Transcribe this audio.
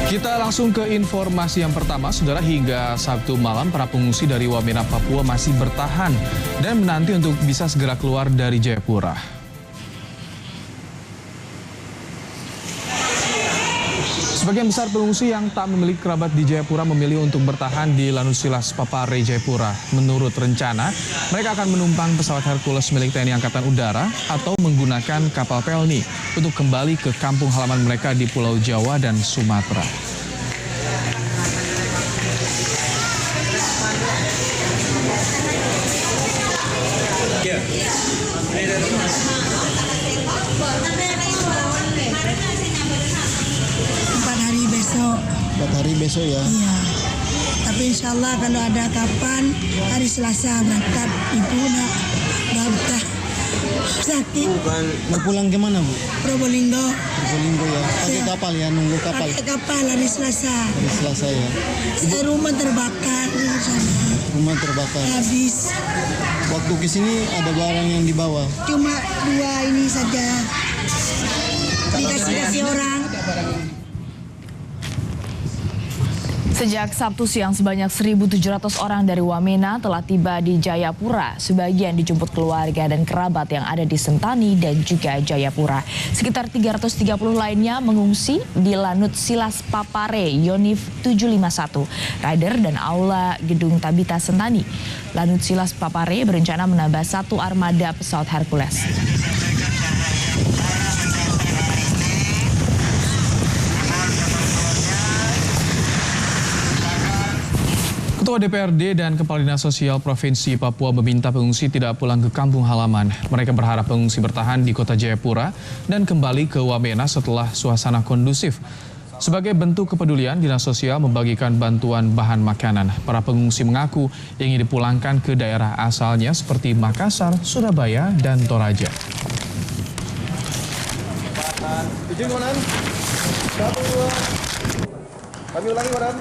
Kita langsung ke informasi yang pertama, saudara. Hingga Sabtu malam, para pengungsi dari Wamena, Papua masih bertahan dan menanti untuk bisa segera keluar dari Jayapura. Sebagian besar pengungsi yang tak memiliki kerabat di Jayapura memilih untuk bertahan di Lanut Silas Papare, Jayapura. Menurut rencana, mereka akan menumpang pesawat Hercules milik TNI Angkatan Udara atau menggunakan kapal Pelni untuk kembali ke kampung halaman mereka di Pulau Jawa dan Sumatera. Empat hari besok ya? Iya. Tapi insya Allah kalau ada kapan hari Selasa berangkat, ibu nak udah sakit. Mau pulang kemana, Bu? Probolinggo. Probolinggo ya? Pakai kapal ya? Nunggu kapal? Pakai kapal hari Selasa. Hari Selasa ya? Rumah terbakar di sana. Rumah terbakar? Habis. Waktu ke sini ada barang yang dibawa? Cuma 2 ini saja. Dikasih orang. Sejak Sabtu siang, sebanyak 1.700 orang dari Wamena telah tiba di Jayapura. Sebagian dijemput keluarga dan kerabat yang ada di Sentani dan juga Jayapura. Sekitar 330 lainnya mengungsi di Lanut Silas Papare, Yonif 751, Rider dan Aula Gedung Tabita Sentani. Lanut Silas Papare berencana menambah 1 armada pesawat Hercules. Ketua DPRD dan Kepala Dinas Sosial Provinsi Papua meminta pengungsi tidak pulang ke kampung halaman. Mereka berharap pengungsi bertahan di kota Jayapura dan kembali ke Wamena setelah suasana kondusif. Sebagai bentuk kepedulian, Dinas Sosial membagikan bantuan bahan makanan. Para pengungsi mengaku ingin dipulangkan ke daerah asalnya seperti Makassar, Surabaya, dan Toraja. Izin, Komandan. 1, 2. Kami ulangi, Komandan.